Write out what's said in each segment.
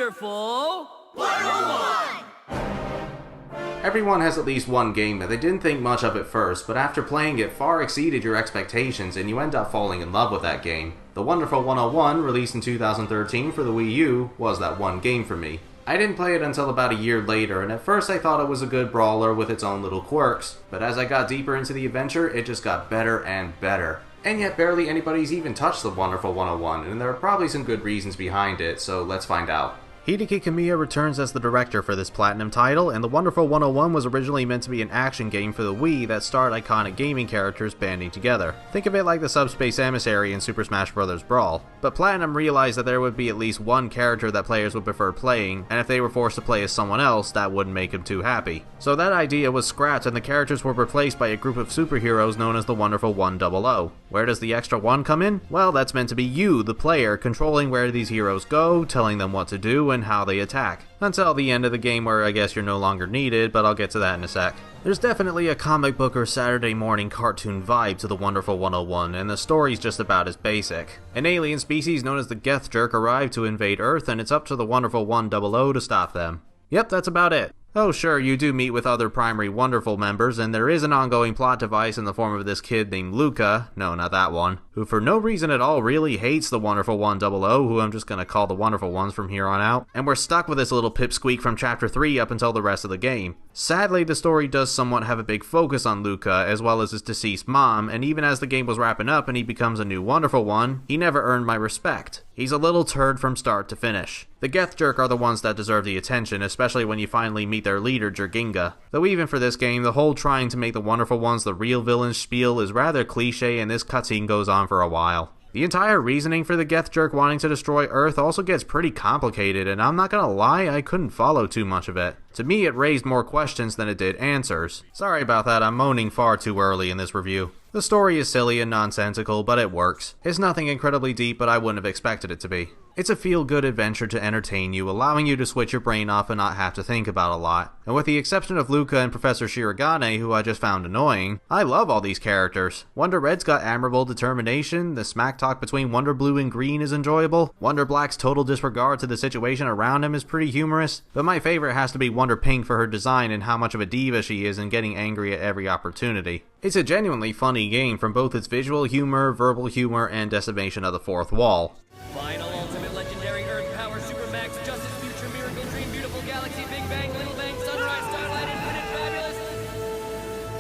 Wonderful 101! Everyone has at least one game that they didn't think much of at first, but after playing it far exceeded your expectations and you end up falling in love with that game. The Wonderful 101, released in 2013 for the Wii U, was that one game for me. I didn't play it until about a year later, and at first I thought it was a good brawler with its own little quirks, but as I got deeper into the adventure, it just got better and better. And yet barely anybody's even touched the Wonderful 101, and there are probably some good reasons behind it, so let's find out. Hideki Kamiya returns as the director for this Platinum title, and the Wonderful 101 was originally meant to be an action game for the Wii that starred iconic gaming characters banding together. Think of it like the Subspace Emissary in Super Smash Bros. Brawl. But Platinum realized that there would be at least one character that players would prefer playing, and if they were forced to play as someone else, that wouldn't make them too happy. So that idea was scrapped and the characters were replaced by a group of superheroes known as the Wonderful 100. Where does the extra one come in? Well, that's meant to be you, the player, controlling where these heroes go, telling them what to do, and how they attack. Until the end of the game where I guess you're no longer needed, but I'll get to that in a sec. There's definitely a comic book or Saturday morning cartoon vibe to the Wonderful 101, and the story's just about as basic. An alien species known as the Geth Jerk arrived to invade Earth, and it's up to the Wonderful 100 to stop them. Yep, that's about it. Oh sure, you do meet with other primary Wonderful members, and there is an ongoing plot device in the form of this kid named Luca, no, not that one, who for no reason at all really hates the Wonderful 100, who I'm just gonna call the Wonderful Ones from here on out, and we're stuck with this little pipsqueak from Chapter 3 up until the rest of the game. Sadly, the story does somewhat have a big focus on Luca, as well as his deceased mom, and even as the game was wrapping up and he becomes a new Wonderful One, he never earned my respect. He's a little turd from start to finish. The Geth Jerk are the ones that deserve the attention, especially when you finally meet their leader, Jerginga. Though even for this game, the whole trying to make the Wonderful Ones the real villains spiel is rather cliche, and this cutscene goes on for a while. The entire reasoning for the Geth Jerk wanting to destroy Earth also gets pretty complicated, and I'm not gonna lie, I couldn't follow too much of it. To me, it raised more questions than it did answers. Sorry about that, I'm moaning far too early in this review. The story is silly and nonsensical, but it works. It's nothing incredibly deep, but I wouldn't have expected it to be. It's a feel-good adventure to entertain you, allowing you to switch your brain off and not have to think about a lot. And with the exception of Luca and Professor Shirogane, who I just found annoying, I love all these characters. Wonder Red's got admirable determination, the smack talk between Wonder Blue and Green is enjoyable, Wonder Black's total disregard to the situation around him is pretty humorous, but my favorite has to be Wonder Pink for her design and how much of a diva she is and getting angry at every opportunity. It's a genuinely funny game from both its visual humor, verbal humor, and decimation of the fourth wall. Final ultimate legendary Earth Power Super Max Justice Future Miracle Dream Beautiful Galaxy Big Bang Little Bang Sunrise Starlight Infinite Fabulous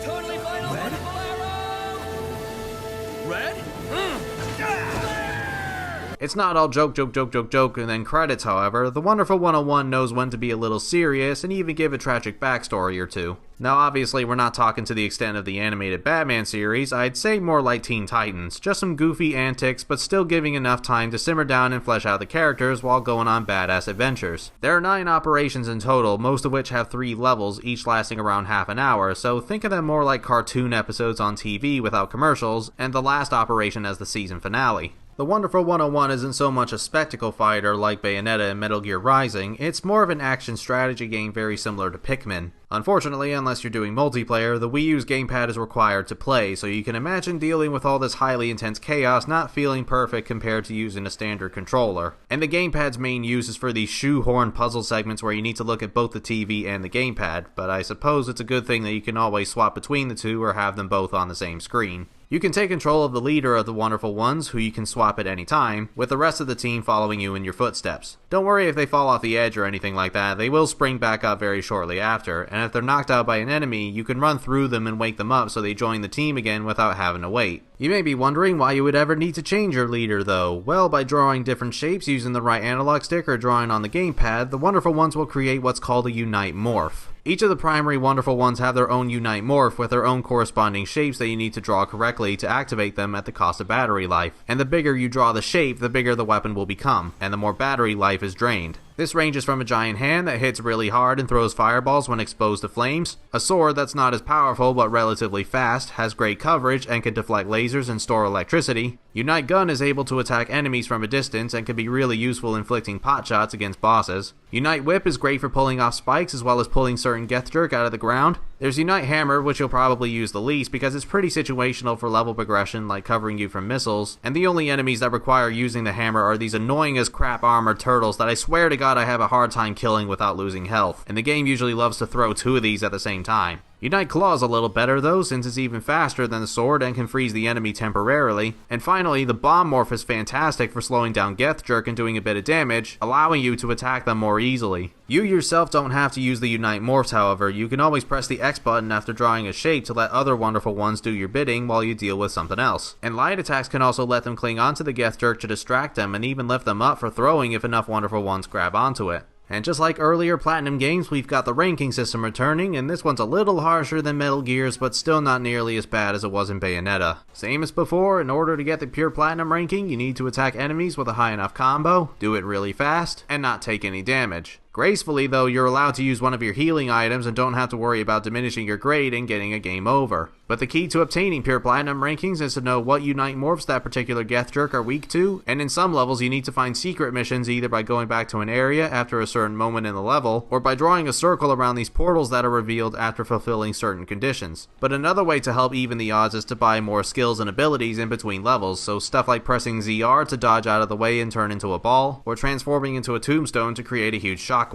Totally Final Wonderful Arrow! Red? It's not all joke, and then credits, however. The Wonderful 101 knows when to be a little serious and even give a tragic backstory or two. Now obviously we're not talking to the extent of the animated Batman series, I'd say more like Teen Titans, just some goofy antics but still giving enough time to simmer down and flesh out the characters while going on badass adventures. There are 9 operations in total, most of which have 3 levels, each lasting around half an hour, so think of them more like cartoon episodes on TV without commercials, and the last operation as the season finale. The Wonderful 101 isn't so much a spectacle fighter like Bayonetta and Metal Gear Rising, it's more of an action strategy game very similar to Pikmin. Unfortunately, unless you're doing multiplayer, the Wii U's gamepad is required to play, so you can imagine dealing with all this highly intense chaos not feeling perfect compared to using a standard controller. And the gamepad's main use is for these shoehorn puzzle segments where you need to look at both the TV and the gamepad, but I suppose it's a good thing that you can always swap between the two or have them both on the same screen. You can take control of the leader of the Wonderful Ones, who you can swap at any time, with the rest of the team following you in your footsteps. Don't worry if they fall off the edge or anything like that, they will spring back up very shortly after, and if they're knocked out by an enemy, you can run through them and wake them up so they join the team again without having to wait. You may be wondering why you would ever need to change your leader though. Well, by drawing different shapes using the right analog stick or drawing on the gamepad, the Wonderful Ones will create what's called a Unite Morph. Each of the primary Wonderful Ones have their own Unite Morph with their own corresponding shapes that you need to draw correctly to activate them at the cost of battery life. And the bigger you draw the shape, the bigger the weapon will become, and the more battery life is drained. This ranges from a giant hand that hits really hard and throws fireballs when exposed to flames, a sword that's not as powerful but relatively fast, has great coverage and can deflect lasers and store electricity. Unite Gun is able to attack enemies from a distance and can be really useful inflicting pot shots against bosses. Unite Whip is great for pulling off spikes as well as pulling certain Geth Jerk out of the ground. There's Unite Hammer, which you'll probably use the least because it's pretty situational for level progression, like covering you from missiles, and the only enemies that require using the hammer are these annoying as crap armored turtles that I swear to God I have a hard time killing without losing health, and the game usually loves to throw two of these at the same time. Unite Claw is a little better though, since it's even faster than the sword and can freeze the enemy temporarily. And finally, the Bomb Morph is fantastic for slowing down Geth Jerk and doing a bit of damage, allowing you to attack them more easily. You yourself don't have to use the Unite Morphs, however. You can always press the X button after drawing a shape to let other wonderful ones do your bidding while you deal with something else. And light attacks can also let them cling onto the Geth Jerk to distract them and even lift them up for throwing if enough wonderful ones grab onto it. And just like earlier Platinum games, we've got the ranking system returning, and this one's a little harsher than Metal Gear's, but still not nearly as bad as it was in Bayonetta. Same as before, in order to get the pure Platinum ranking, you need to attack enemies with a high enough combo, do it really fast, and not take any damage. Gracefully though, you're allowed to use one of your healing items and don't have to worry about diminishing your grade and getting a game over. But the key to obtaining pure Platinum rankings is to know what Unite Morphs that particular Geth Jerk are weak to, and in some levels you need to find secret missions either by going back to an area after a certain moment in the level, or by drawing a circle around these portals that are revealed after fulfilling certain conditions. But another way to help even the odds is to buy more skills and abilities in between levels, so stuff like pressing ZR to dodge out of the way and turn into a ball, or transforming into a tombstone to create a huge shockwave.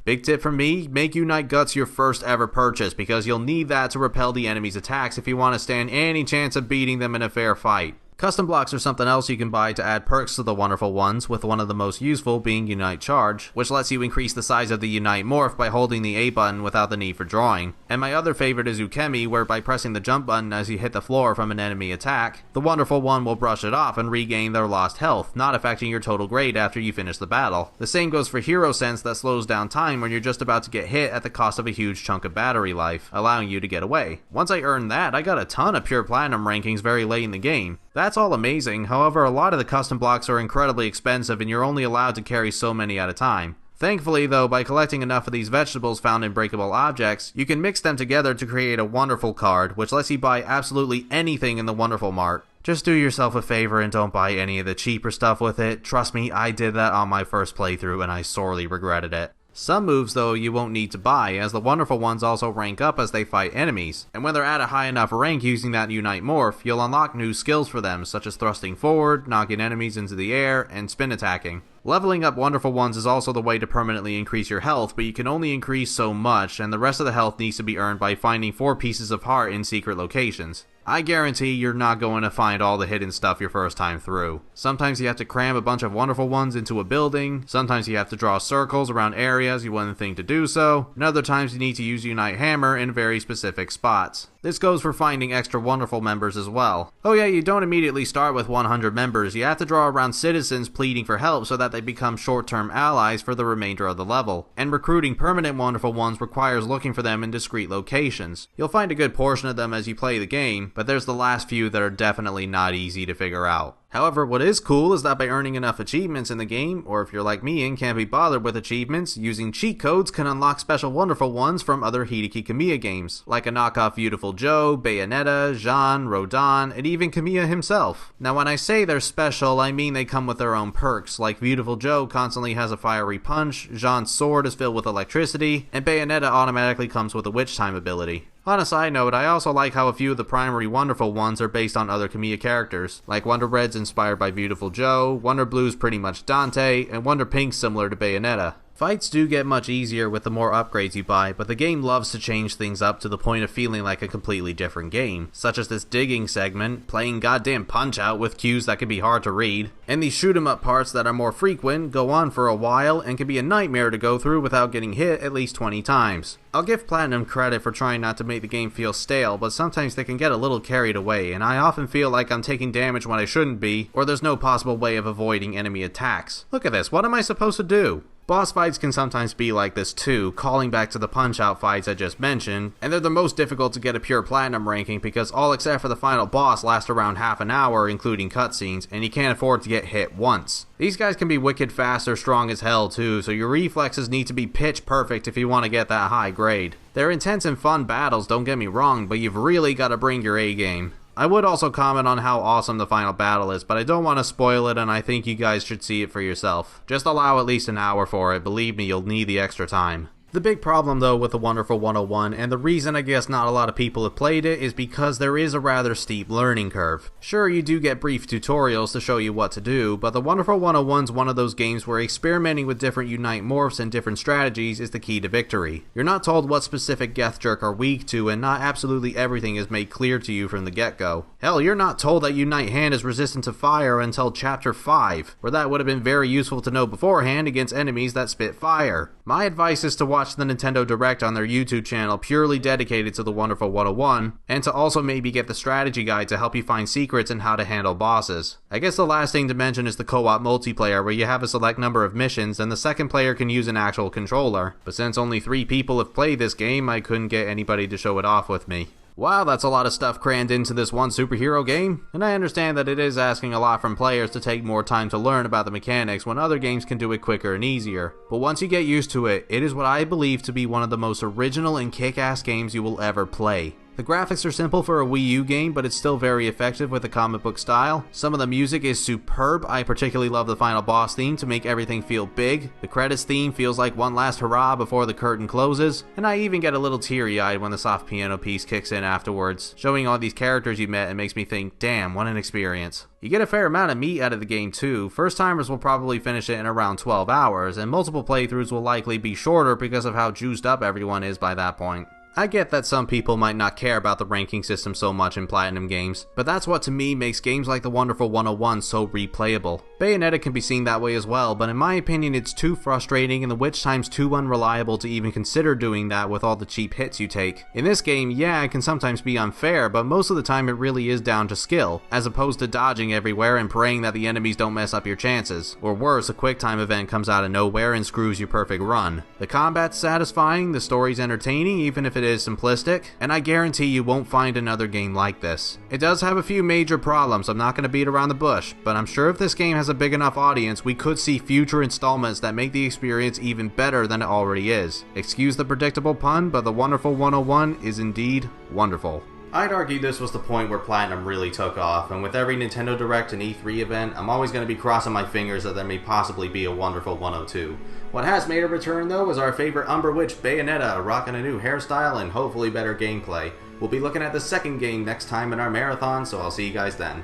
Big tip from me, make Unite Guts your first ever purchase because you'll need that to repel the enemy's attacks if you want to stand any chance of beating them in a fair fight. Custom blocks are something else you can buy to add perks to the wonderful ones, with one of the most useful being Unite Charge, which lets you increase the size of the Unite Morph by holding the A button without the need for drawing. And my other favorite is Ukemi, where by pressing the jump button as you hit the floor from an enemy attack, the wonderful one will brush it off and regain their lost health, not affecting your total grade after you finish the battle. The same goes for Hero Sense that slows down time when you're just about to get hit at the cost of a huge chunk of battery life, allowing you to get away. Once I earned that, I got a ton of pure Platinum rankings very late in the game. That's all amazing, however a lot of the custom blocks are incredibly expensive and you're only allowed to carry so many at a time. Thankfully though, by collecting enough of these vegetables found in breakable objects, you can mix them together to create a wonderful card, which lets you buy absolutely anything in the Wonderful Mart. Just do yourself a favor and don't buy any of the cheaper stuff with it. Trust me, I did that on my first playthrough and I sorely regretted it. Some moves though you won't need to buy, as the wonderful ones also rank up as they fight enemies, and when they're at a high enough rank using that Unite Morph, you'll unlock new skills for them, such as thrusting forward, knocking enemies into the air, and spin attacking. Leveling up wonderful ones is also the way to permanently increase your health, but you can only increase so much, and the rest of the health needs to be earned by finding 4 pieces of heart in secret locations. I guarantee you're not going to find all the hidden stuff your first time through. Sometimes you have to cram a bunch of wonderful ones into a building, sometimes you have to draw circles around areas you wouldn't think to do so, and other times you need to use Unite Hammer in very specific spots. This goes for finding extra wonderful members as well. Oh yeah, you don't immediately start with 100 members, you have to draw around citizens pleading for help so that they become short-term allies for the remainder of the level. And recruiting permanent wonderful ones requires looking for them in discreet locations. You'll find a good portion of them as you play the game, but there's the last few that are definitely not easy to figure out. However, what is cool is that by earning enough achievements in the game, or if you're like me and can't be bothered with achievements, using cheat codes can unlock special wonderful ones from other Hideki Kamiya games, like a knockoff Beautiful Joe, Bayonetta, Jean, Rodin, and even Kamiya himself. Now when I say they're special, I mean they come with their own perks, like Beautiful Joe constantly has a fiery punch, Jean's sword is filled with electricity, and Bayonetta automatically comes with a Witch Time ability. On a side note, I also like how a few of the primary wonderful ones are based on other Kamiya characters, like Wonder Red's inspired by Beautiful Joe, Wonder Blue's pretty much Dante, and Wonder Pink's similar to Bayonetta. Fights do get much easier with the more upgrades you buy, but the game loves to change things up to the point of feeling like a completely different game, such as this digging segment, playing goddamn Punch-Out with cues that can be hard to read, and these shoot-em-up parts that are more frequent, go on for a while, and can be a nightmare to go through without getting hit at least 20 times. I'll give Platinum credit for trying not to make the game feel stale, but sometimes they can get a little carried away, and I often feel like I'm taking damage when I shouldn't be, or there's no possible way of avoiding enemy attacks. Look at this, what am I supposed to do? Boss fights can sometimes be like this too, calling back to the Punch-Out fights I just mentioned, and they're the most difficult to get a pure Platinum ranking because all except for the final boss last around half an hour including cutscenes, and you can't afford to get hit once. These guys can be wicked fast or strong as hell too, so your reflexes need to be pitch perfect if you want to get that high grade. They're intense and fun battles, don't get me wrong, but you've really got to bring your A game. I would also comment on how awesome the final battle is, but I don't want to spoil it and I think you guys should see it for yourself. Just allow at least an hour for it, believe me, you'll need the extra time. The big problem though with the Wonderful 101, and the reason I guess not a lot of people have played it, is because there is a rather steep learning curve. Sure, you do get brief tutorials to show you what to do, but the Wonderful 101's one of those games where experimenting with different Unite morphs and different strategies is the key to victory. You're not told what specific Geth Jerk are weak to, and not absolutely everything is made clear to you from the get-go. Hell, you're not told that Unite Hand is resistant to fire until Chapter 5, where that would have been very useful to know beforehand against enemies that spit fire. My advice is to watch the Nintendo Direct on their YouTube channel purely dedicated to the Wonderful 101, and to also maybe get the strategy guide to help you find secrets and how to handle bosses. I guess the last thing to mention is the co-op multiplayer, where you have a select number of missions and the second player can use an actual controller, but since only 3 people have played this game, I couldn't get anybody to show it off with me. Wow, that's a lot of stuff crammed into this one superhero game, and I understand that it is asking a lot from players to take more time to learn about the mechanics when other games can do it quicker and easier. But once you get used to it, it is what I believe to be one of the most original and kick-ass games you will ever play. The graphics are simple for a Wii U game, but it's still very effective with the comic book style. Some of the music is superb. I particularly love the final boss theme to make everything feel big. The credits theme feels like one last hurrah before the curtain closes, and I even get a little teary-eyed when the soft piano piece kicks in afterwards, showing all these characters you met and makes me think, damn, what an experience. You get a fair amount of meat out of the game too. First timers will probably finish it in around 12 hours, and multiple playthroughs will likely be shorter because of how juiced up everyone is by that point. I get that some people might not care about the ranking system so much in Platinum games, but that's what to me makes games like the Wonderful 101 so replayable. Bayonetta can be seen that way as well, but in my opinion it's too frustrating and the witch time's too unreliable to even consider doing that with all the cheap hits you take. In this game, yeah, it can sometimes be unfair, but most of the time it really is down to skill, as opposed to dodging everywhere and praying that the enemies don't mess up your chances. Or worse, a quick time event comes out of nowhere and screws your perfect run. The combat's satisfying, the story's entertaining even if it is simplistic, and I guarantee you won't find another game like this. It does have a few major problems, I'm not going to beat around the bush, but I'm sure if this game has a big enough audience, we could see future installments that make the experience even better than it already is. Excuse the predictable pun, but the Wonderful 101 is indeed wonderful. I'd argue this was the point where Platinum really took off, and with every Nintendo Direct and E3 event, I'm always going to be crossing my fingers that there may possibly be a Wonderful 102. What has made a return though is our favorite Umber Witch Bayonetta, rocking a new hairstyle and hopefully better gameplay. We'll be looking at the second game next time in our marathon, so I'll see you guys then.